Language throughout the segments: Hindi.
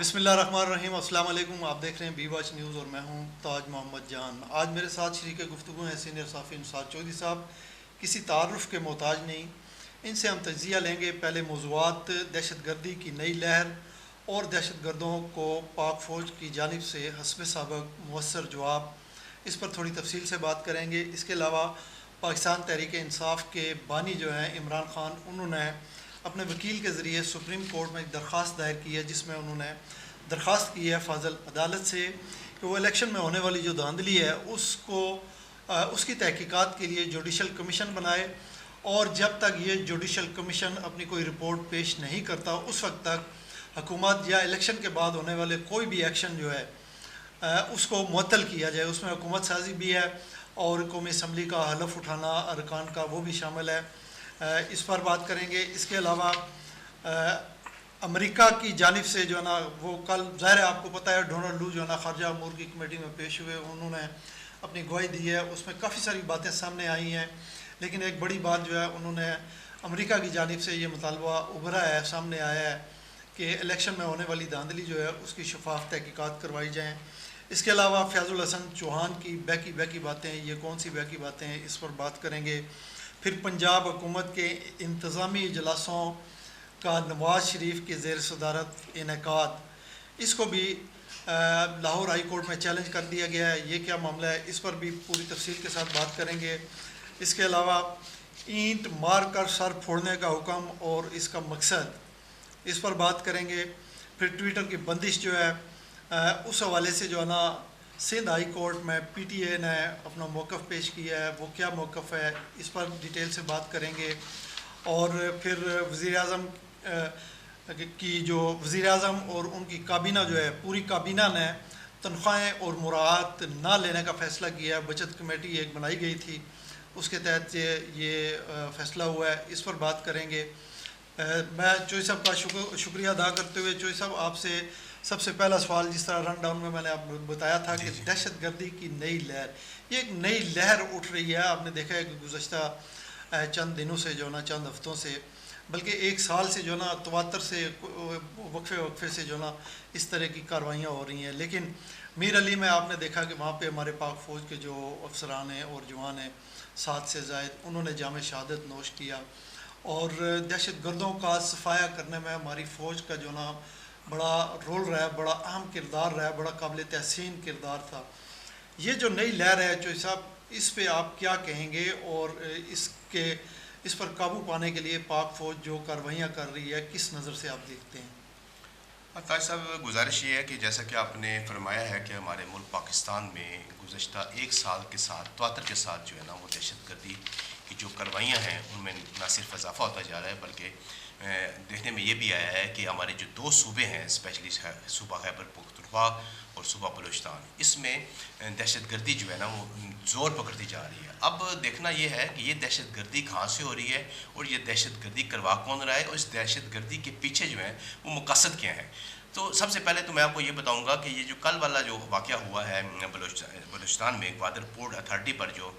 बिस्मिल्लाहिर्रहमानिर्रहीम। अस्सलाम वालेकुम। आप देख रहे हैं बी वॉच न्यूज़ और मैं हूं ताज मोहम्मद जान। आज मेरे साथ शरीक गुफ्तगू हैं सीनियर साफ़ी निसार चौधरी साहब। किसी तारुफ़ के मोहताज नहीं, इनसे हम तजिया लेंगे। पहले मौज़ूआत दहशत गर्दी की नई लहर और दहशत गर्दों को पाक फ़ौज की जानिब से हस्ब सबक मौसर जवाब, इस पर थोड़ी तफसील से बात करेंगे। इसके अलावा पाकिस्तान तहरीक इंसाफ के बानी जो हैं इमरान ख़ान, उन्होंने अपने वकील के ज़रिए सुप्रीम कोर्ट में एक दरख्वास्त दायर की है, जिसमें उन्होंने दरख्वास्त की है फ़ाज़ल अदालत से कि वो इलेक्शन में होने वाली जो धांधली है उसको उसकी तहकीकात के लिए जुडिशल कमीशन बनाए, और जब तक ये जुडिशल कमीशन अपनी कोई रिपोर्ट पेश नहीं करता उस वक्त तक हुकूमत या इलेक्शन के बाद होने वाले कोई भी एक्शन जो है उसको मुअत्तल किया जाए। उसमें हुकूमत साजी भी है और कौमी असम्बली का हलफ उठाना अरकान का वो भी शामिल है। इस पर बात करेंगे। इसके अलावा अमेरिका की जानिब से जो है ना, वो कल ज़ाहिर है आपको पता है डोनाल्ड लू जो है ना ख़ारजा अमूर की कमेटी में पेश हुए, उन्होंने अपनी गवाही दी है। उसमें काफ़ी सारी बातें सामने आई हैं, लेकिन एक बड़ी बात जो है उन्होंने अमेरिका की जानिब से ये मुतालबा उभरा है, सामने आया है कि इलेक्शन में होने वाली धांधली जो है उसकी शफाफ तहकीकात करवाई जाएँ। इसके अलावा फैज़ुल हसन चौहान की बहकी बातें, ये कौन सी बहकी बातें हैं, इस पर बात करेंगे। फिर पंजाब हुकूमत के इंतज़ामी इजलासों का नवाज़ शरीफ के ज़ेर सदारत इनेकाद, इसको भी लाहौर हाई कोर्ट में चैलेंज कर दिया गया है। ये क्या मामला है, इस पर भी पूरी तफसील के साथ बात करेंगे। इसके अलावा ईंट मार कर सर फोड़ने का हुक्म और इसका मकसद, इस पर बात करेंगे। फिर ट्विटर की बंदिश जो है उस हवाले से जो है ना, सिंध हाई कोर्ट में PTA ने अपना मौक़िफ़ पेश किया है, वो क्या मौक़िफ़ है, इस पर डिटेल से बात करेंगे। और फिर वज़ीर-ए-आज़म की जो वज़ीर-ए-आज़म और उनकी काबीना जो है, पूरी काबीना ने तनख्वाहें और मुराआत ना लेने का फ़ैसला किया है। बचत कमेटी एक बनाई गई थी, उसके तहत ये फ़ैसला हुआ है। इस पर बात करेंगे। मैं चौधरी साहब का शुक्रिया अदा करते हुए, चौधरी साहब आपसे सबसे पहला सवाल, जिस तरह रन डाउन में मैंने आपको बताया था कि दहशत गर्दी की नई लहर, ये एक नई लहर उठ रही है। आपने देखा है कि गुज़श्ता चंद दिनों से जो ना, चंद हफ्तों से, बल्कि एक साल से जो ना, तवातर से वक्फे से जो ना इस तरह की कार्रवाइयाँ हो रही हैं। लेकिन मीर अली में आपने देखा कि वहाँ पे हमारे पाक फ़ौज के जो अफसरान हैं और जवान हैं 7 से ज़ायद, उन्होंने जाम शहादत नोश किया, और दहशत गर्दों का सफाया करने में हमारी फ़ौज का जो ना बड़ा रोल रहा है, बड़ा अहम किरदार रहा है, बड़ा काबिल तहसीन किरदार था। ये जो नई लहर है चौधरी साहब, इस पे आप क्या कहेंगे, और इस पर काबू पाने के लिए पाक फ़ौज जो कार्रवाइयाँ कर रही है, किस नज़र से आप देखते हैं? ताज साहब, गुजारिश ये है कि जैसा कि आपने फरमाया है कि हमारे मुल्क पाकिस्तान में गुज़श्ता एक साल के साथ तवातर के साथ जो है ना, वो दहशत गर्दी की जो कार्रवाइयाँ हैं उनमें न सिर्फ इजाफा होता जा रहा है, बल्कि देखने में ये भी आया है कि हमारे जो 2 सूबे हैं, स्पेशली सूबा खैबर पख्तूनख्वा और सूबा बलूचिस्तान, इसमें दहशत गर्दी जो है ना वो ज़ोर पकड़ती जा रही है। अब देखना ये है कि ये दहशत गर्दी कहाँ से हो रही है और ये दहशत गर्दी करवा कौन रहा है, और इस दहशत गर्दी के पीछे जो है वो मकसद क्या है। तो सबसे पहले तो मैं आपको ये बताऊंगा कि ये जो कल वाला जो वाक़या हुआ है बलूचिस्तान में, ग्वादर पोर्ट अथॉरिटी पर जो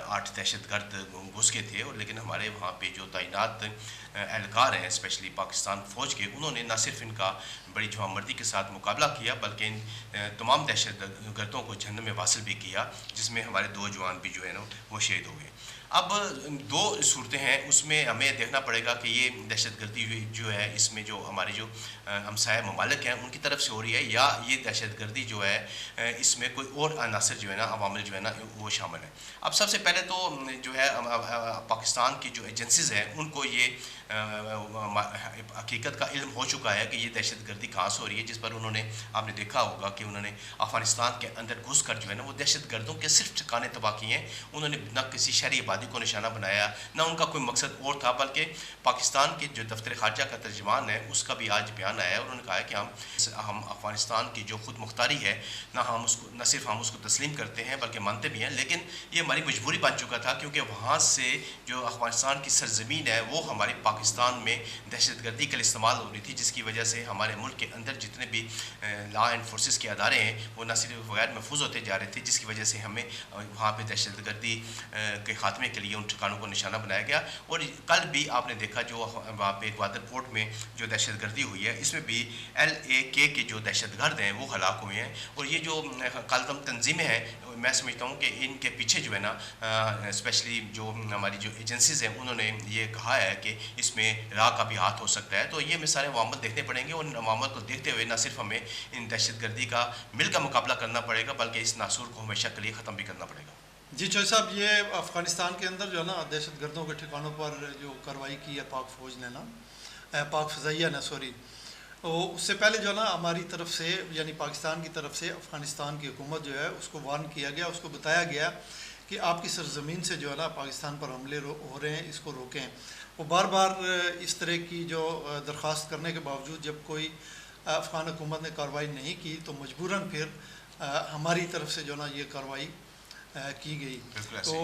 8 दहशतगर्द घुस के थे, और लेकिन हमारे वहाँ पे जो तैनात एहलकार हैं स्पेशली पाकिस्तान फ़ौज के, उन्होंने न सिर्फ इनका बड़ी जवामर्दी के साथ मुकाबला किया, बल्कि इन तमाम दहशत गर्दों को जहन्नुम में वासिल भी किया, जिसमें हमारे 2 जवान भी जो है ना वो शहीद हो गए। अब 2 सूरतें हैं, उसमें हमें देखना पड़ेगा कि ये दहशत गर्दी जो है, इसमें जो हमारे जो हमसाया ममालिक हैं उनकी तरफ से हो रही है, या ये दहशत गर्दी जो है इसमें कोई और अनासर जो है ना, अवामिल जो है ना वो शामिल है। अब सबसे पहले तो जो है पाकिस्तान की जो एजेंसीज़ हैं उनको ये हकीकत का इल्म हो चुका है कि ये दहशत गर्दी कहाँ से हो रही है, जिस पर उन्होंने, आपने देखा होगा कि उन्होंने अफ़गानिस्तान के अंदर घुस कर जो है ना वो दहशत गर्दों के सिर्फ ठिकाने तबाह किए हैं। उन्होंने न किसी शहरी आबादी को निशाना बनाया, न उनका कोई मकसद और था, बल्कि पाकिस्तान के जो दफ्तर ख़ारजा का तर्जुमान है उसका भी आज बयान आया है। उन्होंने कहा है कि हम अफ़गानिस्तान की जो खुद मुख्तारी है, न सिर्फ हम उसको तस्लीम करते हैं बल्कि मानते भी हैं, लेकिन ये हमारी मजबूरी बन चुका था, क्योंकि वहाँ से जो अफ़गानिस्तान की सरज़मीन है वो हमारी पाकिस्तान में दहशतगर्दी का इस्तेमाल हो रही थी, जिसकी वजह से हमारे मुल्क के अंदर जितने भी लॉ एंड फोर्सेस के अदारे हैं वो न सिर्फ गैर महफूज होते जा रहे थे, जिसकी वजह से हमें वहाँ पे दहशतगर्दी के ख़ात्मे के लिए उन ठिकानों को निशाना बनाया गया। और कल भी आपने देखा जो वहाँ पे ग्वादर पोर्ट में जो दहशतगर्दी हुई है, इसमें भी LAK के जो दहशतगर्द हैं वो हलाक हुए हैं। और ये जो कालदम तंजीमें हैं, मैं समझता हूँ कि इनके पीछे जो है ना स्पेशली जो हमारी जो एजेंसीज़ हैं उन्होंने ये कहा है कि इसमें राह का भी हाथ हो सकता है। तो ये हमें सारे अवामत देखने पड़ेंगे और इन अवामत को देखते हुए न सिर्फ हमें इन दहशतगर्दी का मिल का मुकाबला करना पड़ेगा बल्कि इस नासूर को हमेशा के लिए ख़त्म भी करना पड़ेगा। जी चौधरी साहब, ये अफ़गानिस्तान के अंदर जो है ना दहशतगर्दों के ठिकानों पर जो कार्रवाई की है पाक फ़ौज ने ना, पाक फ़ज़ाइया ने सॉरी, तो उससे पहले जो है ना हमारी तरफ से यानी पाकिस्तान की तरफ से अफ़गानिस्तान की हुकूमत जो है उसको वार्न किया गया, उसको बताया गया कि आपकी सरजमीन से जो है ना पाकिस्तान पर हमले हो रहे हैं, इसको रोकें। वो बार बार इस तरह की जो दरख्वास्त करने के बावजूद जब कोई अफ़गान हुकूमत ने कार्रवाई नहीं की तो मजबूरन फिर हमारी तरफ से जो है ना ये कार्रवाई की गई। तो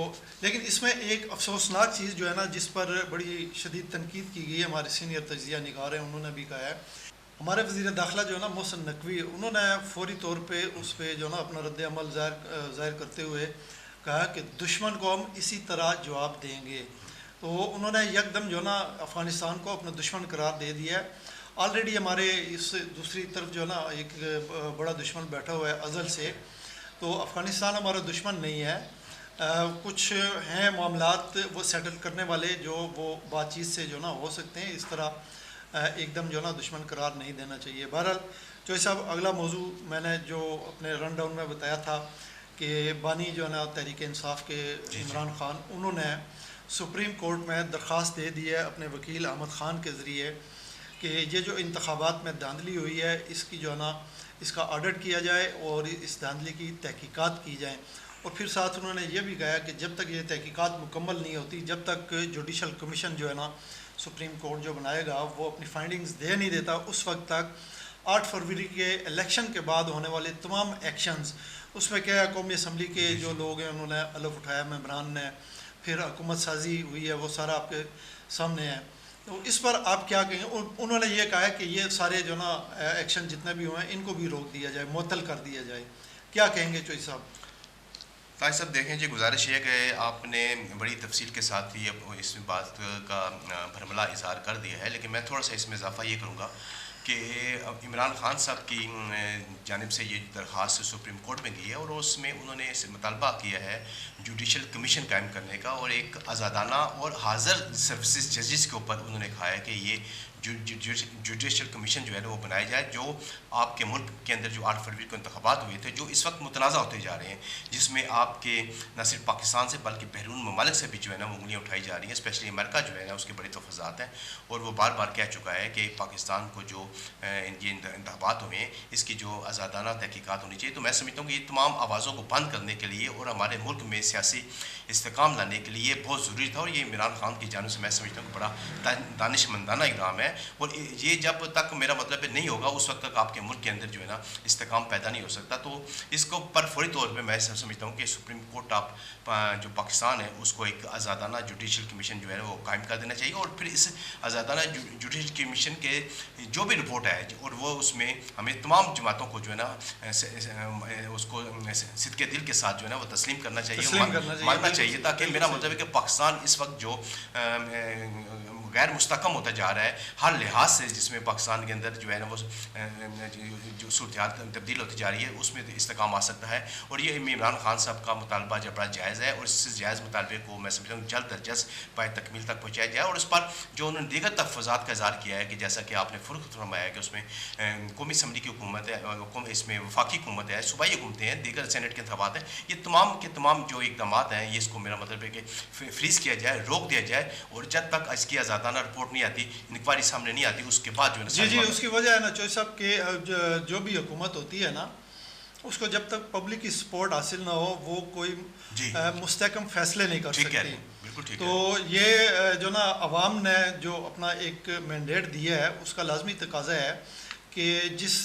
लेकिन इसमें एक अफसोसनाक चीज़ जो है ना जिस पर बड़ी शदीद तनकीद की गई है, हमारे सीनियर तजिया निगार हैं उन्होंने भी कहा है, हमारे वज़ीर दाखिला जो है ना मोहसिन नकवी, उन्होंने फौरी तौर पे उस पर जो है ना अपना रद्द-ए-अमल ज़ाहिर करते हुए कहा कि दुश्मन को हम इसी तरह जवाब देंगे। तो उन्होंने यकदम जो है ना अफ़गानिस्तान को अपना दुश्मन करार दे दिया है। ऑलरेडी हमारे इस दूसरी तरफ जो है ना एक बड़ा दुश्मन बैठा हुआ है अज़ल से। तो अफ़गानिस्तान हमारा दुश्मन नहीं है, कुछ हैं मामलात वो सेटल करने वाले जो वो बातचीत से जो ना हो सकते हैं, इस तरह एकदम जो ना दुश्मन करार नहीं देना चाहिए। बहरहाल चौधरी साहब, अगला मौजू मैंने जो अपने रन डाउन में बताया था कि बानी जो है ना तहरीक इंसाफ के इमरान खान, उन्होंने सुप्रीम कोर्ट में दरख्वास्त दे दी है अपने वकील अहमद ख़ान के ज़रिए कि ये जो इंतखाबात में धांधली हुई है इसकी जो है ना इसका ऑडिट किया जाए और इस धांधली की तहकीकात की जाए। और फिर साथ उन्होंने ये भी कहा कि जब तक ये तहकीकात मुकम्मल नहीं होती, जब तक जुडिशल कमीशन जो है ना सुप्रीम कोर्ट जो बनाएगा वो अपनी फाइंडिंग्स दे नहीं देता, उस वक्त तक 8 फरवरी के इलेक्शन के बाद होने वाले तमाम एक्शंस, उसमें क्या है कौमी असम्बली के जो लोग हैं उन्होंने अलग उठाया, मेम्बरान ने, फिर हुकूमत साजी हुई है, वो सारा आपके सामने है। तो इस पर आप क्या कहेंगे? उन्होंने ये कहा है कि ये सारे जो ना एक्शन जितने भी हुए हैं इनको भी रोक दिया जाए, मुअत्तल कर दिया जाए, क्या कहेंगे चौधरी साहब? ताज साहब देखें जी, गुजारिश है कि आपने बड़ी तफसील के साथ ही इस बात का भरमला इज़हार कर दिया है, लेकिन मैं थोड़ा सा इसमें इजाफा ये करूँगा कि इमरान खान साहब की जानिब से ये दरख्वास्त सुप्रीम कोर्ट में गई है और उसमें उन्होंने इस मुतालबा किया है जुडिशल कमीशन कायम करने का, और एक आज़ादाना और हाज़र सर्विसेज जजेस के ऊपर उन्होंने कहा है कि ये जुडिशल कमीशन जो है ना वो बनाया जाए, जो आपके मुल्क के अंदर जो 8 फरवरी को इंतखाबात हुए थे जो इस वक्त मुतनाज़ा होते जा रहे हैं, जिसमें आपके न सिर्फ पाकिस्तान से बल्कि बैरून ममालिक से भी जो है ना उंगलियाँ उठाई जा रही हैं, स्पेशली अमेरिका जो है ना उसके बड़े तफाज़ात हैं और वो बार बार कह चुका है कि पाकिस्तान को जो ये इंतखाबात हुए हैं इसकी जो आज़ादाना तहकीकात होनी चाहिए। तो मैं समझता हूँ कि ये तमाम आवाज़ों को बंद करने के लिए और हमारे मुल्क में सियासी इस्तेकाम लाने के लिए बहुत ज़रूरी था, और ये इमरान खान की जानिब से मैं समझता हूँ कि बड़ा दानिशमंदाना इक़दाम है। और ये जब तक मेरा मतलब नहीं होगा उस वक्त तक आपके मुल्क के अंदर जो है ना इस्तेकाम पैदा नहीं हो सकता। तो इसको पर फौरी तौर पे मैं समझता हूँ कि सुप्रीम कोर्ट ऑफ जो पाकिस्तान है उसको एक आज़ादाना जुडिशल कमीशन जो है वो कायम कर देना चाहिए, और फिर इस आज़ादाना जुडिशल कमीशन के जो भी रिपोर्ट है और वो उसमें हमें तमाम जमातों को जो है ना उसको सिद्के दिल के साथ जो है ना वो तस्लीम करना चाहिए, मानना चाहिए, ताकि मेरा मतलब है कि पाकिस्तान इस वक्त जो गैर मुस्तकम होता जा रहा है हर लिहाज से, जिसमें पाकिस्तान के अंदर जो है ना वो जो सूरत तब्दील होती जा रही है उसमें इस्तेकाम आ सकता है। और ये इमरान खान साहब का मुतालबा जब बड़ा जायज़ है और इस जायज़ मुतालबे को मैं समझता हूँ जल्द अज जल्द बाय तकमील तक पहुँचाया जाए। और उस पर जो उन्होंने दीगर तफाज़ात का इज़हार किया है कि जैसा कि आपने फरमाया कि उसमें कौमी असम्बली की हुकूमत है, इसमें वफाकी हुकूमत है, सूबाई हुकूमतें हैं, दीगर सेनेट के इंतखाबात हैं, ये तमाम के तमाम जो इकदाम हैं ये इसको मेरा मतलब है कि फ्रीज़ किया जाए, रोक दिया जाए, और जब तक इसकी आज़ादाना रिपोर्ट नहीं आती, इंक्वायरी सामने नहीं आती, उसके बाद जो है जी उसकी वजह है ना चौधरी साहब के जो भी हुकूमत होती है ना उसको जब तक पब्लिक की सपोर्ट हासिल ना हो वो कोई मुस्तहकम फैसले नहीं कर सकती। बिल्कुल ठीक तो ये जो ना अवाम ने जो अपना एक मैंडेट दिया है उसका लाजमी तकाजा है कि जिस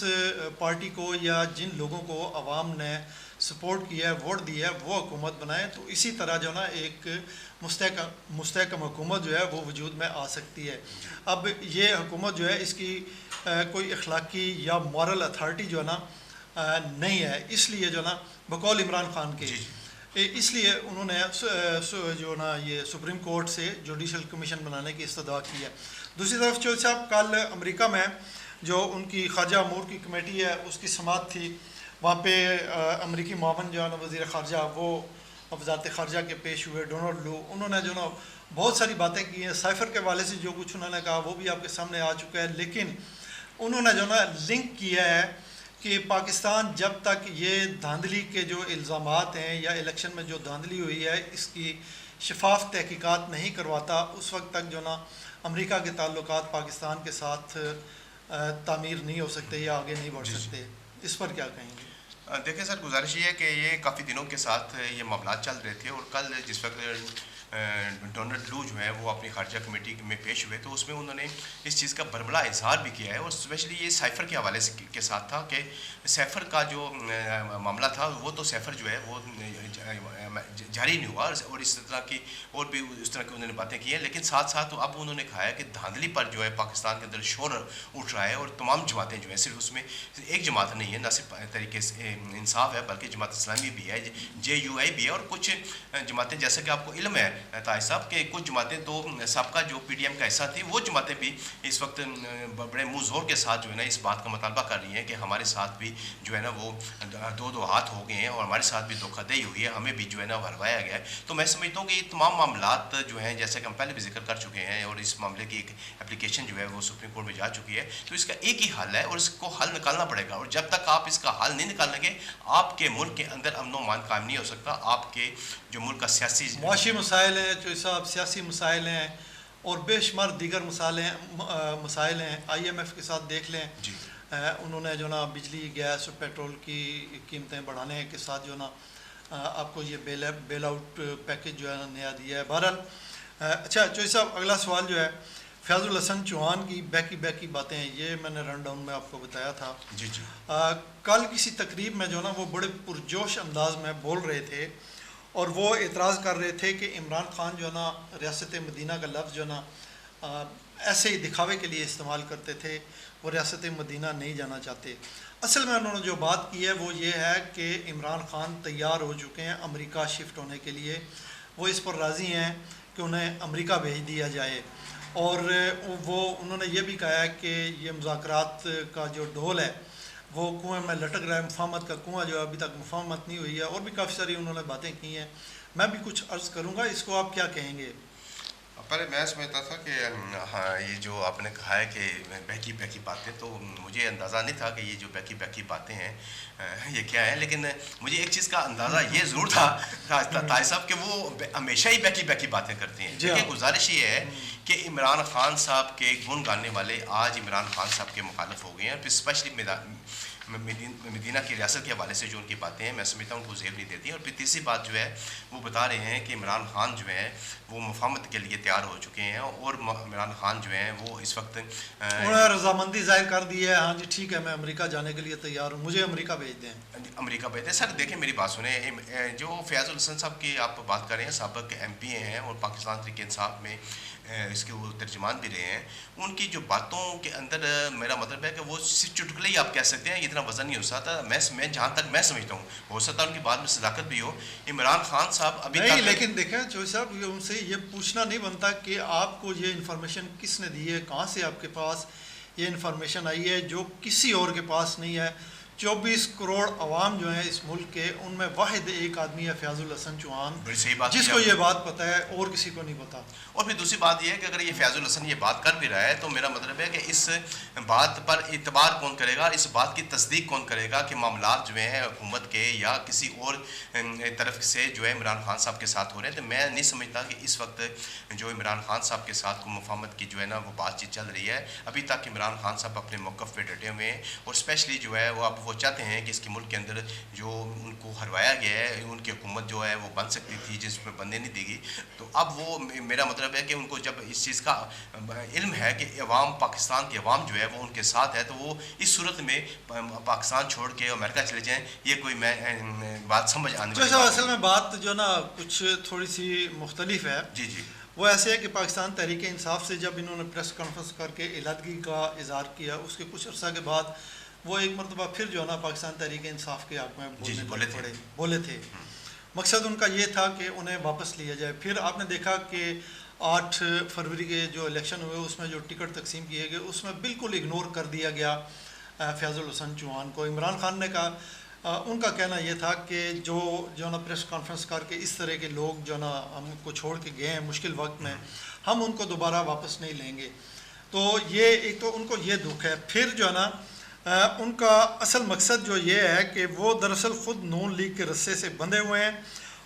पार्टी को या जिन लोगों को अवाम ने सपोर्ट किया है, वोट दिया है, वो हुकूमत बनाए, तो इसी तरह जो ना एक मुस्तहकम हुकूमत जो है वो वजूद में आ सकती है। अब ये हुकूमत जो है इसकी कोई अखलाकी या मॉरल अथॉरिटी जो है ना नहीं है, इसलिए जो ना बकौल इमरान खान के इसलिए उन्होंने जो ना ये सुप्रीम कोर्ट से जुडिशल कमीशन बनाने की इस्तदा की है। दूसरी तरफ चौधरी साहब कल अमेरिका में जो उनकी खारजा अमूर की कमेटी है उसकी समात थी, वहाँ पे अमेरिकी मावन जो है ना वज़ीर ख़ारजा वो वज़ारत ख़ारजा के पेश हुए डोनाल्ड लू। उन्होंने जो ना बहुत सारी बातें की हैं, साइफ़र के हवाले से जो कुछ उन्होंने कहा वो भी आपके सामने आ चुका है, लेकिन उन्होंने जो ना लिंक किया है कि पाकिस्तान जब तक ये धांधली के जो इल्ज़ामात हैं या इलेक्शन में जो धांधली हुई है इसकी शफाफ तहकीकात नहीं करवाता, उस वक्त तक जो ना अमेरिका के ताल्लुकात पाकिस्तान के साथ तामीर नहीं हो सकते या आगे नहीं बढ़ सकते। इस पर क्या कहेंगे? देखिए सर, गुजारिश ये है कि ये काफ़ी दिनों के साथ ये मामला चल रहे थे, और कल जिस वक्त डोनाल्ड लू जो है वो अपनी खारजा कमेटी में पेश हुए तो उसमें उन्होंने इस चीज़ का बरबला इजहार भी किया है, और स्पेशली ये साइफ़र के हवाले से के साथ था कि साइफ़र का जो मामला था वो तो साइफ़र जो है वो जारी नहीं हुआ, और इस तरह की और भी इस तरह की उन्होंने बातें की हैं, लेकिन साथ साथ अब उन्होंने कहा है कि धांधली पर जो है पाकिस्तान के अंदर शोर उठ रहा है, और तमाम जमातें जो हैं, सिर्फ उसमें एक जमात नहीं है, ना सिर्फ तरीके से इंसाफ है बल्कि जमात इस्लामी भी है, JUI भी है, और कुछ जमातें जैसे कि आपको इल्म है ताज साहब के कुछ जमातें तो सबका जो PDM का हिस्सा थी वो जमातें भी इस वक्त बड़े मुँह जोर के साथ जो है ना इस बात का मुतालबा कर रही हैं कि हमारे साथ भी जो है ना वो दो हाथ हो गए हैं और हमारे साथ भी धोखाधड़ी हुई है, हमें भी जो है ना हरवाया गया है। तो मैं समझता हूँ कि ये तमाम मामलात जो हैं जैसे कि हम पहले भी जिक्र कर चुके हैं, और इस मामले की एक एप्लीकेशन जो है वो सुप्रीम कोर्ट में जा चुकी है, तो इसका एक ही हल है और इसको हल निकालना पड़ेगा, और जब तक आप इसका हल नहीं निकालेंगे आपके मुल्क के अंदर अमन व अमान कायम नहीं हो सकता। आपके जो मुल्क का सियासी मुआशी मसाइल हैं, जो साहब सियासी मसाइल हैं और बेशुमार दीगर मसाइल हैं, IMF के साथ देख लें, उन्होंने जो ना बिजली गैस और पेट्रोल की कीमतें बढ़ाने के साथ जो ना आपको ये बेल आउट पैकेज जो है ना नया दिया है। बहरहाल अच्छा चौधरी साहब, अगला सवाल जो है फैज़ुल हसन चौहान की बैकी बातें हैं, ये मैंने रन डाउन में आपको बताया था। जी कल किसी तकरीब में जो ना वो बड़े पुरजोश अंदाज में बोल रहे थे और वो एतराज़ कर रहे थे कि इमरान खान जो है ना रियासत मदीना का लफ्ज़ जो ना ऐसे ही दिखावे के लिए इस्तेमाल करते थे, वो रियासत मदीना नहीं जाना चाहते। असल में उन्होंने जो बात की है वो ये है कि इमरान खान तैयार हो चुके हैं अमेरिका शिफ्ट होने के लिए, वो इस पर राज़ी हैं कि उन्हें अमेरिका भेज दिया जाए, और वो उन्होंने ये भी कहा है कि ये मुज़ाकरात का जो ढोल है वो कुएं में लटक रहा है, मुफाहमत का कुआं जो अभी तक मुफाहमत नहीं हुई है, और भी काफ़ी सारी उन्होंने बातें की हैं। मैं भी कुछ अर्ज़ करूँगा, इसको आप क्या कहेंगे? पहले मैं समझता था कि हाँ, ये जो आपने कहा है कि बहकी बातें, तो मुझे अंदाज़ा नहीं था कि ये जो बहकी बातें हैं ये क्या है, लेकिन मुझे एक चीज़ का अंदाज़ा ये ज़रूर था ताज साहब कि वो हमेशा ही बहकी बातें करते हैं। देखिए, गुजारिश ये है कि इमरान खान साहब के गुण गाने वाले आज इमरान खान साहब के मुखालिफ हो गए हैं, फिर स्पेशली मदीना की रियासत के हवाले से जो उनकी बातें हैं मैं समझता हूँ उनको ज़ेब नहीं देती हैं। और फिर तीसरी बात जो है वो बता रहे हैं कि इमरान खान जो है वो मुफाहमत के लिए तैयार हो चुके हैं, और इमरान खान जो है वो इस वक्त उन्होंने रजामंदी जाहिर कर दी है, हाँ जी ठीक है मैं अमेरिका जाने के लिए तैयार हूँ, मुझे अमेरिका भेज दें। अमेरिका भेज दें। सर देखिए मेरी बात सुने, जो फैज़ुल हसन साहब की आप बात कर रहे हैं, साबिक़ MP हैं और पाकिस्तान तहरीक इंसाफ में इसके वो तर्जुमान भी रहे हैं, उनकी जो बातों के अंदर मेरा मतलब है कि वो सिर्फ चुटकुले ही आप कह सकते हैं, इतना वजन नहीं हो सकता। मैं जहाँ तक मैं समझता हूँ, हो सकता है उनकी बात में सदाकत भी हो। इमरान खान साहब अभी नहीं, लेकिन देखें चौधरी साहब, उनसे ये पूछना नहीं बनता कि आपको ये इन्फॉर्मेशन किसने दी है, कहाँ से आपके पास ये इन्फॉर्मेशन आई है जो किसी और के पास नहीं है। 24 करोड़ अवाम जो है इस मुल्क के, उनमें वाहिद एक आदमी है फैज़ुल हसन चौहान, सही बात, जिसको ये बात पता है और किसी को नहीं पता। और फिर दूसरी बात यह है कि अगर ये फैज़ुल हसन ये बात कर भी रहा है तो मेरा मतलब है कि इस बात पर इतबार कौन करेगा, इस बात की तस्दीक कौन करेगा कि मामलात जो हैं हुकूमत के या किसी और तरफ से जो है इमरान खान साहब के साथ हो रहे हैं। तो मैं नहीं समझता कि इस वक्त जो इमरान खान साहब के साथ को मुफाहमत की जो है ना वो बातचीत चल रही है। अभी तक इमरान खान साहब अपने मौक़िफ़ पे डटे हुए हैं, और स्पेशली जो है वो अब वो चाहते हैं कि इसके मुल्क के अंदर जो उनको हरवाया गया है, उनकी हुकूमत जो है वो बन सकती थी जिसमें बनने नहीं देगी। तो अब वो मेरा मतलब है कि उनको जब इस चीज़ का इल्म है कि अवाम, पाकिस्तान की अवाम जो है वो उनके साथ है, तो वो इस सूरत में पाकिस्तान छोड़ के अमेरिका चले जाएँ, ये कोई मैं बात समझ आने वाली बात असल में बात जो ना कुछ थोड़ी सी मुख्तलिफ है। जी जी वो ऐसे है कि पाकिस्तान तहरीक इंसाफ से जब इन्होंने प्रेस कॉन्फ्रेंस करके इलादगी का इजहार किया, उसके कुछ अर्सा के बाद वो एक मरतबा फिर जो है ना पाकिस्तान तहरीक इंसाफ के हक़ में बोले थे। मकसद उनका ये था कि उन्हें वापस लिया जाए। फिर आपने देखा कि 8 फरवरी के जो इलेक्शन हुए उसमें जो टिकट तकसीम किए गए उसमें बिल्कुल इग्नोर कर दिया गया फैज़ुल हसन चौहान को। इमरान खान ने कहा, उनका कहना यह था कि जो ना प्रेस कॉन्फ्रेंस करके इस तरह के लोग जो ना हमको छोड़ के गए हैं मुश्किल वक्त में, हम उनको दोबारा वापस नहीं लेंगे। तो ये एक तो उनको ये दुख है। फिर जो है ना उनका असल मकसद जो ये है कि वो दरअसल ख़ुद नून लीग के रस्से से बंधे हुए हैं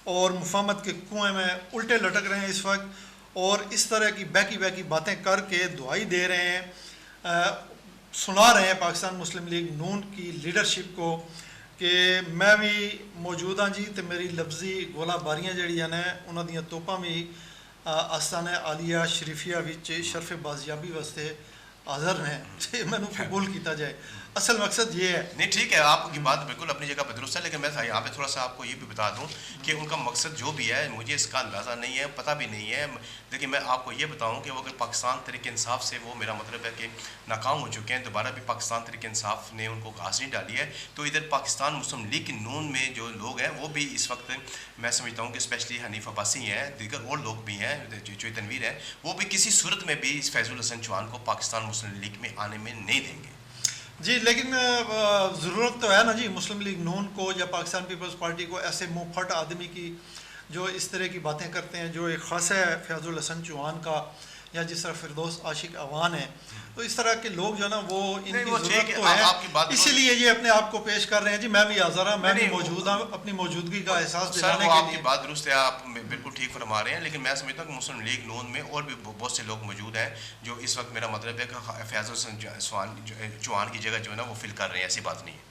और मुफाहमत के कुएँ में उल्टे लटक रहे हैं इस वक्त, और इस तरह की बहकी बातें करके दुआई दे रहे हैं, सुना रहे हैं पाकिस्तान मुस्लिम लीग नून की लीडरशिप को कि मैं भी मौजूद हाँ जी, तो मेरी लफ्जी गोलाबारियाँ जड़ियाँ ने उन्हों दी तोपां भी आस्थाने आलिया शरीफिया विच शरफ बाजियाबी वास्ते हाज़र हैं, मैनू कबूल किया जाए। असल मकसद ये है। नहीं ठीक है, आपकी बात बिल्कुल अपनी जगह पर दुरुस्त है, लेकिन मैं यहाँ पे थोड़ा सा आपको ये भी बता दूँ कि उनका मकसद जो भी है मुझे इसका अंदाज़ा नहीं है, पता भी नहीं है। देखिए मैं आपको ये बताऊँ कि वो अगर पाकिस्तान तहरीक इंसाफ से वो मेरा मतलब है कि नाकाम हो चुके हैं, दोबारा भी पाकिस्तान तहरीक इंसाफ ने उनको घास नहीं डाली है, तो इधर पाकिस्तान मुस्लिम लीग की नून में जो लोग हैं वो भी इस वक्त मैं समझता हूँ कि स्पेशली हनीफ अब्बासी हैं, दीगर और लोग भी हैं जो तनवीर है, वो भी किसी सूरत में भी इस फैज़ुल हसन चौहान को पाकिस्तान मुस्लिम लीग में आने में नहीं देंगे। जी, लेकिन ज़रूरत तो है ना जी मुस्लिम लीग नून को या पाकिस्तान पीपल्स पार्टी को ऐसे मुँह फट आदमी की जो इस तरह की बातें करते हैं, जो एक ख़ास है फैज़ुल हसन चौहान का या जिस तरह फिरदौस आशिक अवान है, तो इस तरह के लोग जो है ना वो इनकी ज़रूरत तो है, इसीलिए ये अपने आप को पेश कर रहे हैं। जी मैं भी हाज़र हूँ, मैं भी मौजूद हूँ, अपनी मौजूदगी का एहसास दिलाने के लिए। आपकी बात दुरुस्त है, आप बिल्कुल ठीक फरमा रहे हैं, लेकिन मैं समझता हूँ कि मुस्लिम लीग नून में और भी बहुत से लोग मौजूद हैं जो इस वक्त मेरा मतलब है कि फैज़ुल हसन चौहान की जगह जो है ना वो फिल कर रहे हैं, ऐसी बात नहीं है।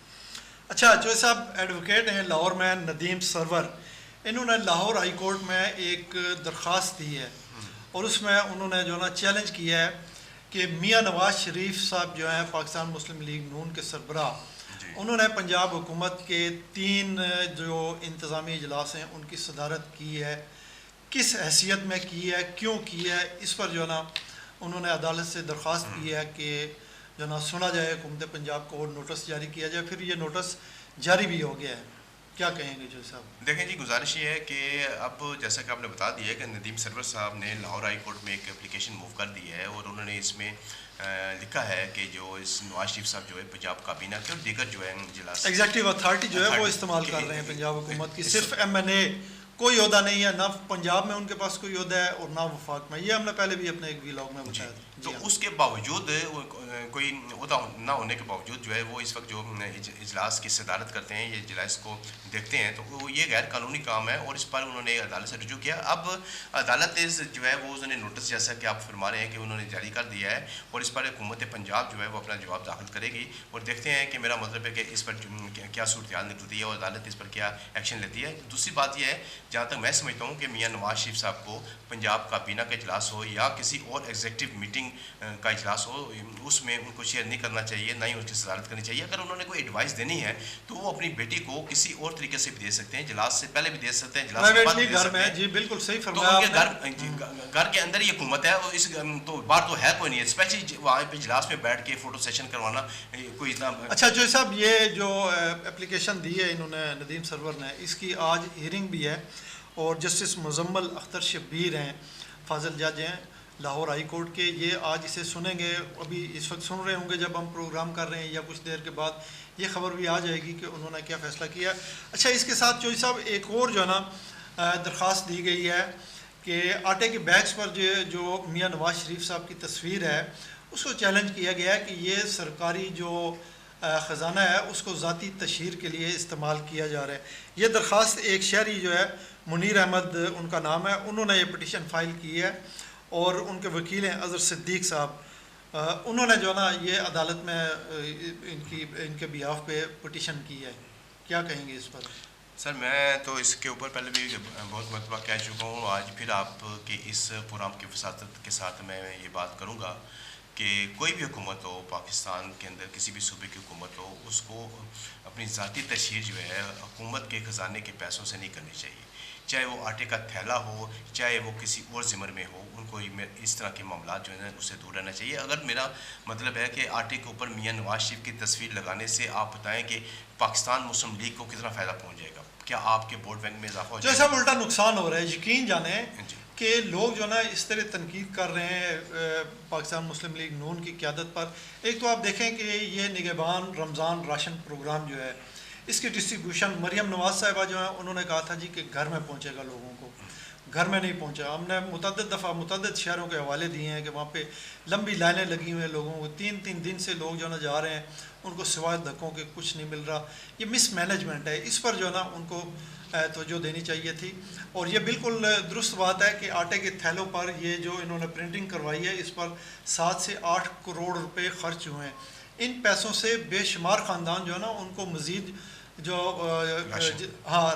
अच्छा, जो साहब एडवोकेट हैं लाहौर में नदीम सरवर, इन्होंने लाहौर हाई कोर्ट में एक दरख्वास्त दी है और उसमें उन्होंने जो ना चैलेंज किया है कि मियाँ नवाज शरीफ साहब जो हैं पाकिस्तान मुस्लिम लीग नून के सरबराह, उन्होंने पंजाब हुकूमत के 3 जो इंतज़ामी इजलास हैं उनकी सदारत की है, किस हैसियत में की है, क्यों की है, इस पर जो ना उन्होंने अदालत से दरख्वास्त की है कि जो ना सुना जाए, हुकूमत पंजाब को और नोटिस जारी किया जाए। फिर ये नोटिस जारी भी हो गया है, क्या कहेंगे जो साहब? देखें जी, गुजारिश ये है कि अब जैसा कि आपने बता दिया है कि नदीम सरवर साहब ने लाहौर हाई कोर्ट में एक एप्लीकेशन मूव कर दी है और उन्होंने इसमें लिखा है कि जो इस नवाज शरीफ साहब जो है पंजाब काबीना के और दीगर जो है इजलास एग्जेक्टिव अथॉरिटी जो है वो इस्तेमाल कर रहे हैं पंजाब हुकूमत की, सिर्फ MNA, कोई ओहदा नहीं है, ना पंजाब में उनके पास कोई ओहदा है और ना वफाक में, ये हमने पहले भी अपने एक व्लॉग में बताया था। तो उसके बावजूद कोई ओहदा ना होने के बावजूद जो है वो इस वक्त जो इजलास की सदारत करते हैं, ये इजलास को देखते हैं, तो ये गैर कानूनी काम है और इस पर उन्होंने अदालत से रुजू किया। अब अदालत जो है वो उन्होंने नोटिस, जैसा कि आप फरमा रहे हैं कि उन्होंने जारी कर दिया है और इस पर हुकूमत पंजाब जो है वो अपना जवाब दाखिल करेगी और देखते हैं कि मेरा मतलब है कि इस पर क्या सूरत हाल निकलती है और अदालत इस पर क्या एक्शन लेती है। दूसरी बात यह है, जहाँ तक मैं समझता हूँ कि मियाँ नवाज शरीफ साहब को पंजाब काबीना का इजलास हो या किसी और एग्जीक्यूटिव मीटिंग का इजलास हो, उसमें उनको शेयर नहीं करना चाहिए, ना ही उसकी सदारत करनी चाहिए। अगर उन्होंने कोई एडवाइस देनी है तो वो अपनी बेटी को किसी और तरीके से भी दे सकते हैं, इजलास से पहले भी दे सकते हैं, इजलास के बाद भी दे सकते हैं। जी बिल्कुल सही तो फरमाया उनके घर के अंदर ही हुकूमत है और इस तो बाहर तो है कोई नहीं है, स्पेशली वहाँ पे इजलास में बैठ के फोटो सेशन करवाना कोई इतना। अच्छा जो साहब, ये जो एप्लीकेशन दी है इन्होंने नदीम सरवर ने, इसकी आज हियरिंग भी है और जस्टिस मुजम्मल अख्तर शब्बीर हैं, फाजिल जज हैं लाहौर हाई कोर्ट के, ये आज इसे सुनेंगे। अभी इस वक्त सुन रहे होंगे जब हम प्रोग्राम कर रहे हैं या कुछ देर के बाद ये ख़बर भी आ जाएगी कि उन्होंने क्या फ़ैसला किया। अच्छा, इसके साथ चौधरी साहब एक और जो है ना दरख्वास्त दी गई है कि आटे के बैग्स पर जो मियाँ नवाज शरीफ साहब की तस्वीर है उसको चैलेंज किया गया है कि ये सरकारी जो ख़जाना है उसको ज़ाती तशहीर के लिए इस्तेमाल किया जा रहा है। ये दरख्वास्त एक शहरी जो है मुनीर अहमद उनका नाम है, उन्होंने ये पटिशन फ़ाइल की है और उनके वकील हैं अज़हर सिद्दीक़ साहब। उन्होंने जो है ना ये अदालत में इनके बिहाफ पे पिटीशन की है, क्या कहेंगे इस पर? सर मैं तो इसके ऊपर पहले भी बहुत मरतबा कह चुका हूँ, आज फिर आपके इस प्रोग्राम की वसातत के साथ मैं ये बात करूँगा कि कोई भी हुकूमत हो पाकिस्तान के अंदर, किसी भी सूबे की हुकूमत हो, उसको अपनी ज़ाती तशहीर जो है हुकूमत के ख़जाने के पैसों से नहीं करनी चाहिए। चाहे वो आटे का थैला हो, चाहे वो किसी और ज़िम्मे में हो, उनको इस तरह के मामला जो है उससे दूर रहना चाहिए। अगर मेरा मतलब है कि आटे के ऊपर मियाँ नवाज शरीफ की तस्वीर लगाने से आप बताएं कि पाकिस्तान मुस्लिम लीग को कितना फ़ायदा पहुँच जाएगा, क्या आपके वोट बैंक में इजाफा हो जाएगा? जैसा उल्टा नुकसान हो रहा है। यकीन जाने जी कि लोग जो ना इस तरह तनकीद कर रहे हैं पाकिस्तान मुस्लिम लीग नून की क़यादत पर। एक तो आप देखें कि ये निगहबान रमज़ान राशन प्रोग्राम जो है, इसकी डिस्ट्रीब्यूशन मरियम नवाज़ साहिबा जो है उन्होंने कहा था जी कि घर में पहुँचेगा, लोगों को घर में नहीं पहुँचा। हमने मुतअद्दिद दफ़ा मुतअद्दिद शहरों के हवाले दिए हैं कि वहाँ पे लंबी लाइनें लगी हुई हैं, लोगों को 3-3 दिन से लोग जो है ना जा रहे हैं, उनको सिवाय धक्कों के कुछ नहीं मिल रहा। ये मिसमैनेजमेंट है, इस पर जो है ना उनको तवज्जो देनी चाहिए थी। और ये बिल्कुल दुरुस्त बात है कि आटे के थैलों पर ये जो इन्होंने प्रिंटिंग करवाई है, इस पर 7 से 8 करोड़ रुपए खर्च हुए हैं। इन पैसों से बेशुमार ख़ानदान जो है ना उनको मज़ीद जो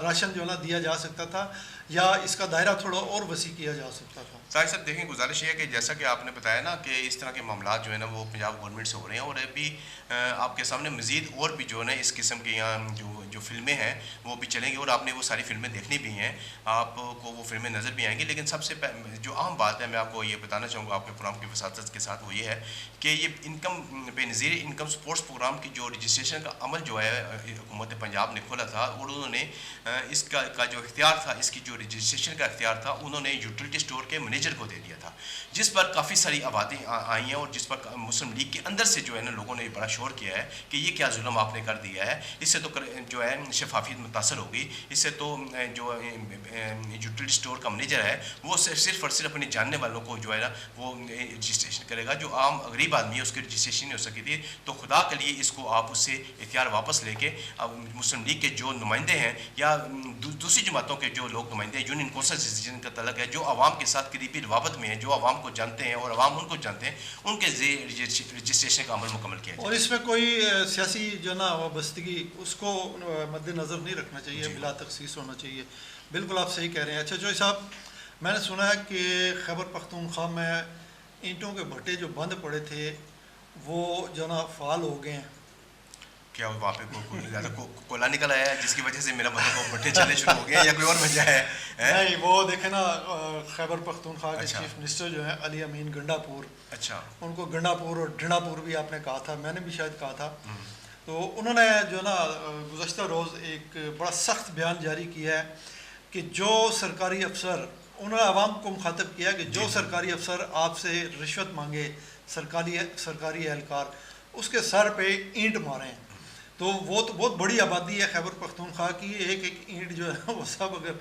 राशन जो है ना दिया जा सकता था, या इसका दायरा थोड़ा और वसी किया जा सकता था। साहिब साहब देखें, गुजारिश ये है कि जैसा कि आपने बताया ना कि इस तरह के मामला जो है ना वो पंजाब गवर्नमेंट से हो रहे हैं, और अभी आपके सामने मज़ीद और भी जो है ना इस किस्म की यहाँ जो फिल्में हैं वो भी चलेंगी, और आपने वो सारी फिल्में देखनी भी हैं, आपको वो फिल्में नज़र भी आएंगी। लेकिन सबसे जो अहम बात है मैं आपको ये बताना चाहूँगा आपके प्रोग्राम की वसातत के साथ, वो ये है कि ये income Benazir income support programme की जो रजिस्ट्रेशन का अमल जो है हुकूमत पंजाब ने खोला था, और उन्होंने इसका जो इख्तियार था, इसकी जो रजिस्ट्रेशन का इख्तियार था, उन्होंने यूटिलिटी स्टोर के मैनेजर को दे दिया था, जिस पर काफ़ी सारी आबादी आई हैं, और जिस पर मुस्लिम लीग के अंदर से जो है ना लोगों ने बड़ा शोर किया है कि ये क्या जुल्म आपने कर दिया है। इससे तो जो है शफाफियत मुतासर होगी, इससे तो जो यूटिलिटी स्टोर का मैनेजर है वो सिर्फ और सिर्फ अपने जानने वालों को जो है ना वो रजिस्ट्रेशन करेगा, जो आम गरीब आदमी है उसकी रजिस्ट्रेशन नहीं हो सकी थी। तो खुदा के लिए इसको आप उससे इख्तियार वापस लेके अब मुस्लिम लीग के जो नुमाइंदे हैं या दूसरी जमातों के जो लोग नुमाइंदे हैं, यूनियन कौंसल से जिनका तलक है, जो आवाम के साथ करीबी रवाबत में है, जो आवाम को जानते हैं और आवाम उनको जानते हैं, उनके रजिस्ट्रेशन का अमल मुकम्मल किया जाए। और इसमें कोई सियासी जो ना वाबस्तगी उसको मद्देनज़र नहीं रखना चाहिए, बिला तखसीस होना चाहिए। बिल्कुल आप सही कह रहे हैं। अच्छा जोई साहब, मैंने सुना है कि खैबर पख्तूनख्वा में ईंटों के भट्टे जो बंद पड़े थे वो जो ना फ़ाल हो गए हैं। क्या वहाँ पे कोला निकल आया है जिसकी वजह से मेरा मतलब वो भट्टे चलने शुरू हो गए, या कोई और वजह है? नहीं, वो देखे ना खैबर पख्तूनख्वा के अच्छा। चीफ मिनिस्टर जो है अली अमीन गंडापुर, अच्छा, उनको गंडापुर और ढिंडापुर भी आपने कहा था, मैंने भी शायद कहा था। तो उन्होंने जो ना गुज़श्ता रोज़ एक बड़ा सख्त बयान जारी किया है कि जो सरकारी अफसर, उन्होंने आवाम को मुखातब किया कि जो सरकारी अफसर आपसे रिश्वत मांगे, सरकारी एहलकार, उसके सर पे ईंट मारें। तो वो तो बहुत बड़ी आबादी है खैबर पख्तूनख्वा की, एक एक ईंट जो है वो सब अगर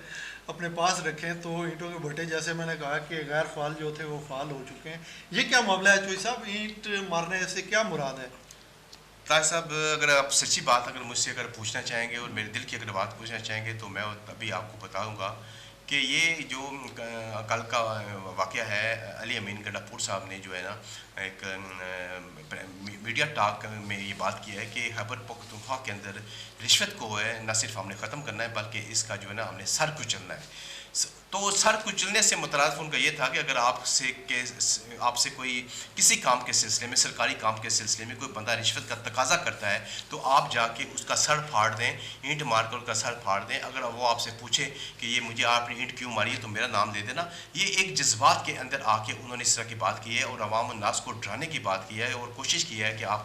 अपने पास रखें तो ईंटों के भट्टे, जैसे मैंने कहा कि गैर फ़ाल जो थे वो फ़ाल हो चुके हैं। ये क्या मामला है चोई साहब, ईंट मारने से क्या मुराद है? ताज साहब अगर आप सच्ची बात अगर मुझसे अगर पूछना चाहेंगे और मेरे दिल की अगर बात पूछना चाहेंगे तो मैं अभी आपको बताऊंगा कि ये जो कल का वाक़या है, अली अमीन गंडापुर साहब ने जो है ना एक मीडिया टॉक में ये बात की है कि खैबर पख्तूनख्वा के अंदर रिश्वत को है न सिर्फ हमने ख़त्म करना है बल्कि इसका जो है ना हमने सर कुचलना है। तो सर कुचलने से मुतराद उनका ये था कि अगर आपसे कोई किसी काम के सिलसिले में, सरकारी काम के सिलसिले में कोई बंदा रिश्वत का तकाजा करता है तो आप जाके उसका सर फाड़ दें, ईंट मार कर उसका सर फाड़ दें। अगर वो आपसे पूछे कि ये मुझे आपने ईंट क्यों मारी है तो मेरा नाम दे देना। ये एक जज्बात के अंदर आके उन्होंने इस तरह की बात की है और अवाम नास को डराने की बात की है और कोशिश की है कि आप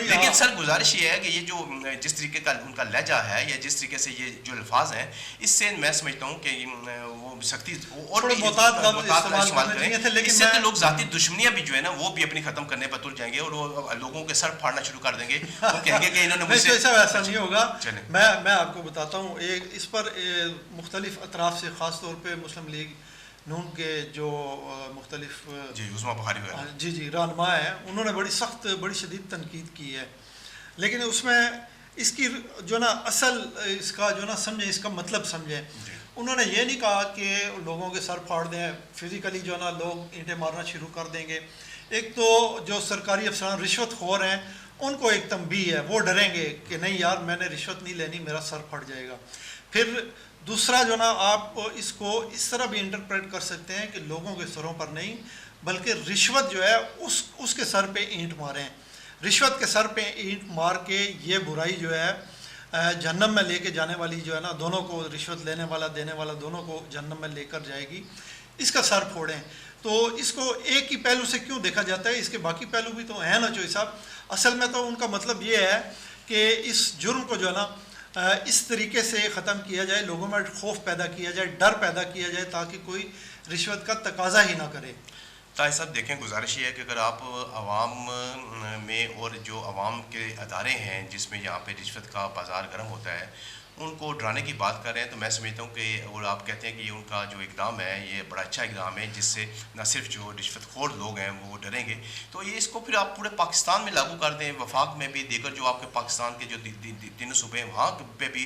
लेकिन सर गुजारिश ये है कि ये जो जिस तरीके का उनका लहजा है या जिस तरीके से ये जो अल्फाज हैं, इससे मैं समझता हूँ कि वो सख्ती और भी इस्तेमाल करें, लेकिन इससे तो लोग जाती दुश्मनियां भी जो है ना वो भी अपनी खत्म करने पर तुल जाएंगे और वो लोगों के सर फाड़ना शुरू कर देंगे। वो कहेंगे कि इन्होंने मुझसे ऐसा नहीं होगा। मैं आपको बताता हूँ, एक इस पर मुख्तलिफ अतराफ से ख़ास तौर पर मुस्लिम लीग नून के जो मुख्तलिफ जी रहनुमा हैं, उन्होंने बड़ी सख्त बड़ी शदीद तनकीद की है, लेकिन उसमें इसकी जो ना असल इसका जो ना समझें, इसका मतलब समझें। उन्होंने ये नहीं कहा कि लोगों के सर फाड़ दें, फिज़िकली जो है ना लोग ईंटें मारना शुरू कर देंगे। एक तो जो सरकारी अफसरान रिश्वतखोर हैं उनको एक तंबी है, वो डरेंगे कि नहीं यार मैंने रिश्वत नहीं लेनी, मेरा सर फट जाएगा। फिर दूसरा जो ना आप इसको इस तरह भी इंटरप्रेट कर सकते हैं कि लोगों के सरों पर नहीं बल्कि रिश्वत जो है उसके सर पे ईंट मारें। रिश्वत के सर पे ईंट मार के ये बुराई जो है जहन्नम में लेके जाने वाली जो है ना, दोनों को, रिश्वत लेने वाला देने वाला दोनों को जहन्नम में लेकर जाएगी। इसका सर फोड़ें। तो इसको एक ही पहलू से क्यों देखा जाता है, इसके बाकी पहलू भी तो हैं ना चोई साहब। असल में तो उनका मतलब ये है कि इस जुर्म को जो है ना इस तरीके से ख़त्म किया जाए, लोगों में खौफ पैदा किया जाए, डर पैदा किया जाए ताकि कोई रिश्वत का तकाजा ही ना करे। ताई साहब देखें, गुजारिश ये है कि अगर आप आवाम में और जो आवाम के अदारे हैं जिसमें यहाँ पे रिश्वत का बाज़ार गर्म होता है उनको डराने की बात कर रहे हैं, तो मैं समझता हूँ कि और आप कहते हैं कि ये उनका जो इकदाम है ये बड़ा अच्छा इकदाम है जिससे न सिर्फ जो रिश्वतखोर लोग हैं वो डरेंगे, तो ये इसको फिर आप पूरे पाकिस्तान में लागू कर दें, वफाक में भी, दीगर जो आपके पाकिस्तान के जो तीनों सूबे हैं वहाँ पे भी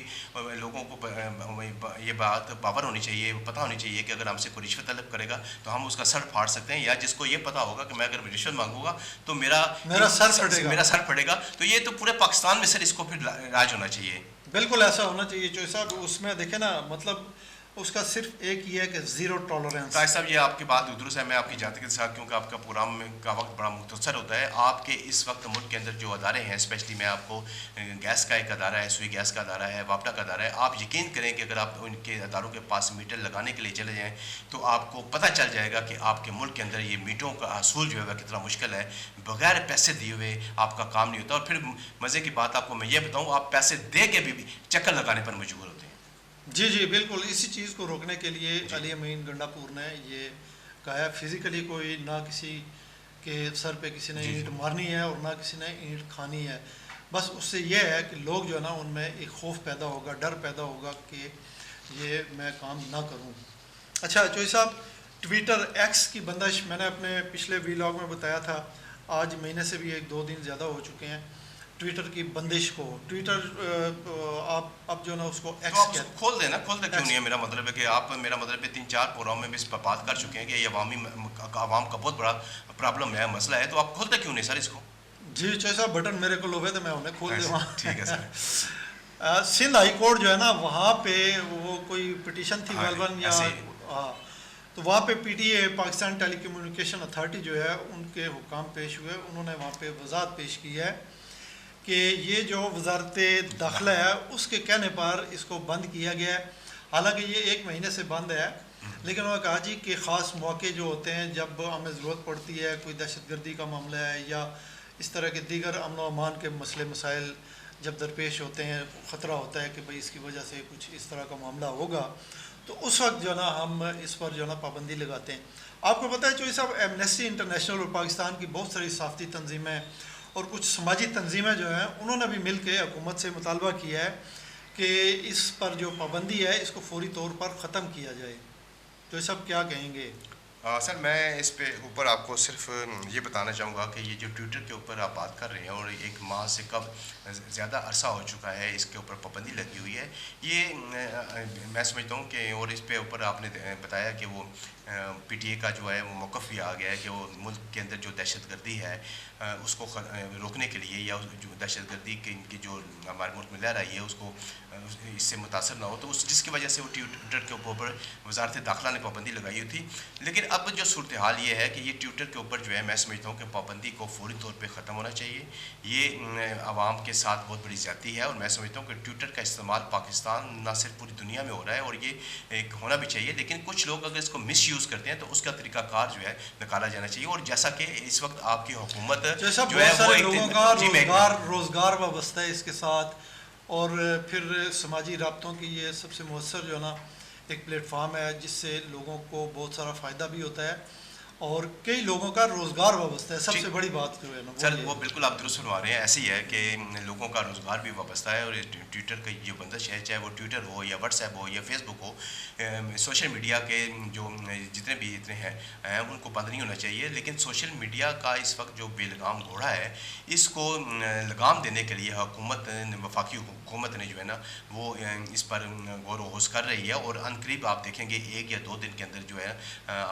लोगों को ये बात बावर होनी चाहिए, पता होनी चाहिए कि अगर हमसे कोई रिश्वत तलब करेगा तो हम उसका सर फाड़ सकते हैं, या जिसको ये पता होगा कि मैं अगर रिश्वत मांगूंगा तो मेरा सर फटेगा। तो ये तो पूरे पाकिस्तान में सर इसको फिर राज होना चाहिए। बिल्कुल ऐसा होना चाहिए चोई साहब। उसमें देखे ना, मतलब उसका सिर्फ एक ही है कि ज़ीरो टॉलरेंस। ताज साहब ये आपकी बात दुरुस्त है, मैं आपकी जाति के साथ, क्योंकि आपका प्रोग्राम का वक्त बड़ा मुख्तसर होता है, आपके इस वक्त मुल्क के अंदर जो अदारे हैं, स्पेशली मैं आपको गैस का एक अदारा है, सुई गैस का अदारा है, वापडा का अदारा है, आप यकीन करें कि अगर आप उनके अदारों के पास मीटर लगाने के लिए चले जाएँ तो आपको पता चल जाएगा कि आपके मुल्क के अंदर ये मीटरों का असूल जो है वह कितना मुश्किल है, बगैर पैसे दिए हुए आपका काम नहीं होता। और फिर मज़े की बात आपको मैं ये बताऊँ, आप पैसे दे के भी चक्कर लगाने पर मजबूर होते हैं। जी जी बिल्कुल, इसी चीज़ को रोकने के लिए अली अमीन गंडापुर ने ये कहा है, फिज़िकली कोई ना किसी के सर पे किसी ने ईंट मारनी है और ना किसी ने ईंट खानी है। बस उससे ये है कि लोग जो है ना उनमें एक खौफ पैदा होगा, डर पैदा होगा कि ये मैं काम ना करूं। अच्छा चोई साहब, ट्विटर एक्स की बंदिश मैंने अपने पिछले व्लॉग में बताया था, आज महीने से भी 1-2 दिन ज़्यादा हो चुके हैं ट्विटर की बंदिश को। ट्विटर आप अब जो ना उसको एक्स तो आप खोल देना, खोल दे क्यों नहीं है। मेरा मतलब है कि आप, मेरा मतलब है 3-4 प्रोग्राम में भी इस पर बात कर चुके हैं कि ये आवाम का बहुत बड़ा प्रॉब्लम है, मसला है, तो आप खोलते क्यों नहीं सर इसको। जी चोई साहब, बटन मेरे को लोगे तो मैं उन्हें खोल दूँगा। ठीक है सर। सिंध हाई कोर्ट जो है ना, वहाँ पे वो कोई पिटीशन थी गलबन या हाँ, तो वहाँ पे PTA Pakistan telecommunication authority जो है उनके हुक्म पेश हुए। उन्होंने वहाँ पे वजाहत पेश की है कि ये जो वजारत दाखिला है उसके कहने पर इसको बंद किया गया है। हालांकि ये 1 महीने से बंद है, लेकिन उन्होंने कहा जी कि ख़ास मौके जो होते हैं जब हमें ज़रूरत पड़ती है, कोई दहशतगर्दी का मामला है या इस तरह के दीगर अमन व अमान के मसले मसाइल जब दरपेश होते हैं, ख़तरा होता है कि भाई इसकी वजह से कुछ इस तरह का मामला होगा, तो उस वक्त जो है ना हम इस पर जो है ना पाबंदी लगाते हैं। आपको पता है चोई साहब, एमनेस्टी इंटरनेशनल और पाकिस्तान की बहुत सारी सहाफ़ती तंजीमें और कुछ समाजी तंजीमें जो हैं उन्होंने भी मिल के हुकूमत से मुतालबा किया है कि इस पर जो पाबंदी है इसको फौरी तौर पर ख़त्म किया जाए। तो ये सब क्या कहेंगे? सर मैं इस पे ऊपर आपको सिर्फ ये बताना चाहूँगा कि ये जो ट्विटर के ऊपर आप बात कर रहे हैं और 1 माह से कब ज़्यादा अरसा हो चुका है इसके ऊपर पाबंदी लगी हुई है, ये मैं समझता हूँ कि, और इस पे ऊपर आपने बताया कि वो पीटीए का जो है वो मौक़िफ़ भी आ गया है कि वो मुल्क के अंदर जो दहशतगर्दी है उसको रोकने के लिए, या जो दहशतगर्दी की जो हमारे मुल्क में लहर आई है उसको इससे मुतासर ना हो, तो उस जिसकी वजह से वो ट्विटर के ऊपर वजारत दाखिला ने पाबंदी लगाई हुई थी। लेकिन अब जो सूरत हाल ये है कि ये ट्विटर के ऊपर जो है मैं समझता हूँ कि पाबंदी को फौरी तौर पे ख़त्म होना चाहिए। ये आवाम के साथ बहुत बड़ी ज़्यादती है, और मैं समझता हूँ कि ट्विटर का इस्तेमाल पाकिस्तान ना सिर्फ पूरी दुनिया में हो रहा है और ये एक होना भी चाहिए, लेकिन कुछ लोग अगर इसको मिसयूज़ करते हैं तो उसका तरीक़ाकार जो है निकाला जाना चाहिए। और जैसा कि इस वक्त आपकी हुकूमत जो है वो एक रोज़गार वाबस्ता है इसके साथ, और फिर समाजी राब्तों की ये सबसे मौसर जो है ना एक प्लेटफार्म है जिससे लोगों को बहुत सारा फ़ायदा भी होता है और कई लोगों का रोज़गार वाबस्ता है। सबसे बड़ी बात जो है ना सर, वो बिल्कुल आप दुरुस्त फरमा रहे हैं। ऐसे ही है कि लोगों का रोज़गार भी वाबस्ता है, और ट्विटर की जो बंदिश है, चाहे वो ट्विटर हो या व्हाट्सएप हो या फेसबुक हो, सोशल मीडिया के जो जितने भी इतने हैं उनको बंद नहीं होना चाहिए। लेकिन सोशल मीडिया का इस वक्त जो बेलगाम घोड़ा है, इसको लगाम देने के लिए वफाकी हुकूमत ने जो है ना वो इस पर गौर वोस कर रही है। और अनकरीब आप देखेंगे 1 या 2 दिन के अंदर जो है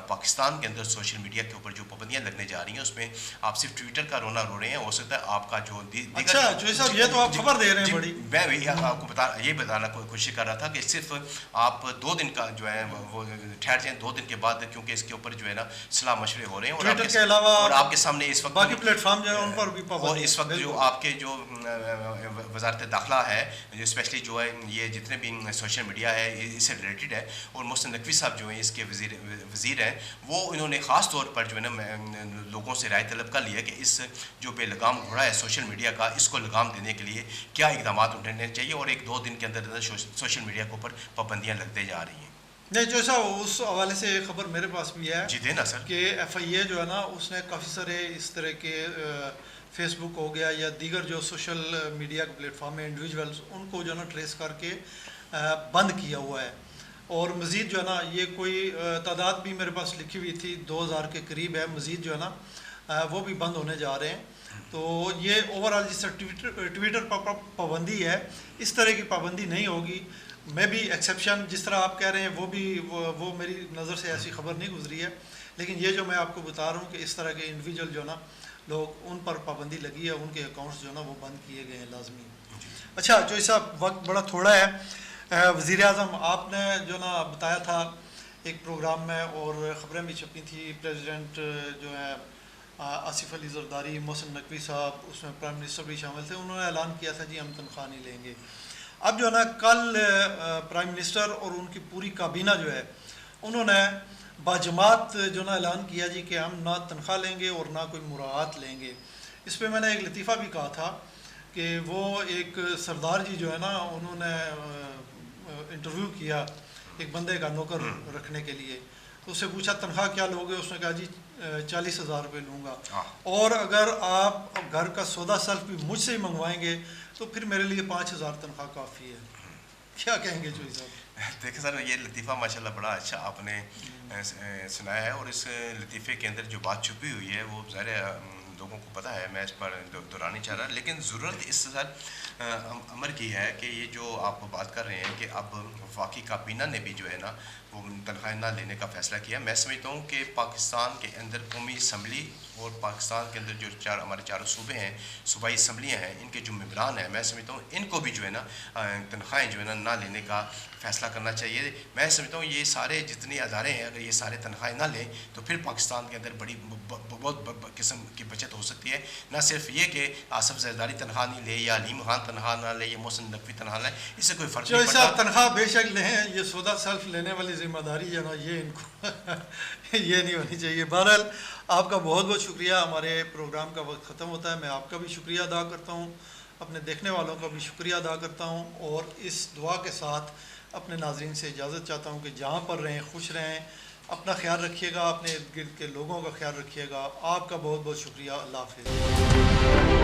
पाकिस्तान के अंदर सोशल मीडिया के ऊपर जो पाबंदियां लगने जा रही हैं, उसमें आप सिर्फ ट्विटर का रोना रो रहे हैं। हो सकता है आपका जो अच्छा जो साहब, ये तो आप खबर दे रहे हैं बड़ी। मैं भी आपको बताना कोशिश कर रहा था कि सिर्फ आप 2 दिन का जो है वो ठहर जाएं, 2 दिन के बाद, क्योंकि इसके ऊपर जो है ना सलाह मशवरे हो रहे हैं। ट्विटर के अलावा और आपके सामने इस वक्त बाकी प्लेटफॉर्म जो है उन पर भी पाबंदी। और इस वक्त जो आपके जो वजारत दाखिला है, स्पेशली जो है ये जितने भी सोशल मीडिया है इससे रिलेटेड है, और मोहसिन नकवी साहब जो है इसके वज़ीर हैं, वो इन्होंने ख़ास तौर पर जो है ना लोगों से राय तलब कर लिया कि इस जो बेलगाम घोड़ा है सोशल मीडिया का, इसको लगाम देने के लिए क्या इक़दाम उठाने चाहिए। और 1-2 दिन के अंदर सोशल मीडिया के ऊपर पाबंदियाँ लगते जा रही हैं। नहीं जो ऐसा उस हवाले से खबर मेरे पास भी है जी देना सर, कि FIA जो है ना उसने काफ़ी सारे इस तरह के फेसबुक हो गया या दीगर जो सोशल मीडिया के प्लेटफॉर्म है, इंडिविजुअल्स उनको जो है ना ट्रेस करके बंद किया हुआ है। और मज़ीद जो है ना ये कोई तादाद भी मेरे पास लिखी हुई थी 2000 के करीब है, मज़ीद जो है ना वो भी बंद होने जा रहे हैं। तो ये ओवरऑल जिस ट्विटर पर पाबंदी है, इस तरह की पाबंदी नहीं होगी। मैं भी एक्सेप्शन जिस तरह आप कह रहे हैं वो मेरी नज़र से ऐसी खबर नहीं गुजरी है। लेकिन ये जो मैं आपको बता रहा हूँ कि इस तरह के इंडिविजुअल जो ना लोग उन पर पाबंदी लगी है, उनके अकाउंट्स जो ना वो बंद किए गए हैं लाजमी। अच्छा जो साहब वक्त बड़ा थोड़ा है, वज़ीर आज़म आपने जो ना बताया था एक प्रोग्राम में, और ख़बरें भी छपी थी, प्रेसिडेंट जो है आसिफ अली ज़रदारी, मोहसिन नकवी साहब, उसमें प्राइम मिनिस्टर भी शामिल थे, उन्होंने ऐलान किया था जी हम तनख्वाह नहीं लेंगे। अब जो है ना कल प्राइम मिनिस्टर और उनकी पूरी काबीना जो है उन्होंने बाजमात जो ना ऐलान किया जी कि हम ना तनख्वाह लेंगे और ना कोई मुराआत लेंगे। इस पर मैंने एक लतीफ़ा भी कहा था कि वो एक सरदार जी जो है ना उन्होंने इंटरव्यू किया एक बंदे का नौकर रखने के लिए, तो उससे पूछा तनख्वाह क्या लोगे, उसने कहा जी 40,000 रुपये लूँगा, और अगर आप घर का सौदा सल्फ भी मुझसे ही मंगवाएंगे तो फिर मेरे लिए 5,000 तनख्वाह काफ़ी है। क्या कहेंगे जो साहब? देखिए सर, ये लतीफ़ा माशाल्लाह बड़ा अच्छा आपने सुनाया है, और इस लतीफ़े के अंदर जो बात छुपी हुई है वो ज़ाहिर लोगों को पता है, मैं इस पर दोहरानी चाह रहा। लेकिन ज़रूरत इस सर अमर की है कि ये जो आप बात कर रहे हैं कि अब वफाकी काबीना ने भी जो है ना वो तनख्वाह ना लेने का फ़ैसला किया। मैं समझता हूँ कि पाकिस्तान के अंदर कौमी असम्बली और पाकिस्तान के अंदर जो हमारे चारों सूबे हैं, सूबाई असम्बलियाँ हैं, इनके जो मेंबरान हैं, मैं समझता हूँ इनको भी जो है ना तनख्वाहें जो है ना लेने का फ़ैसला करना चाहिए। मैं समझता हूँ ये सारे जितने अदारे हैं, अगर ये सारे तनख्वाहें ना लें तो फिर पाकिस्तान के अंदर बहुत किस्म की बचत हो सकती है। ना सिर्फ ये कि आसिफ ज़रदारी तनख्वाह नहीं ले या अलीम खान तनख्वाह ना ले या मोहसिन नकवी तनख्वाह लें, इससे कोई फ़र्क नहीं पड़ता। तनख्वाह बेशक लें, ये सौदा सेल्फ लेने वाली जिम्मेदारी है ना ये इनको ये नहीं होनी चाहिए। बहरहाल आपका बहुत बहुत शुक्रिया। हमारे प्रोग्राम का वक्त ख़त्म होता है। मैं आपका भी शुक्रिया अदा करता हूँ, अपने देखने वालों का भी शुक्रिया अदा करता हूँ, और इस दुआ के साथ अपने नाज़रीन से इजाज़त चाहता हूँ कि जहाँ पर रहें खुश रहें, अपना ख्याल रखिएगा, अपने इर्द गिर्द के लोगों का ख्याल रखिएगा। आपका बहुत बहुत शुक्रिया। अल्लाह हाफ़िज़।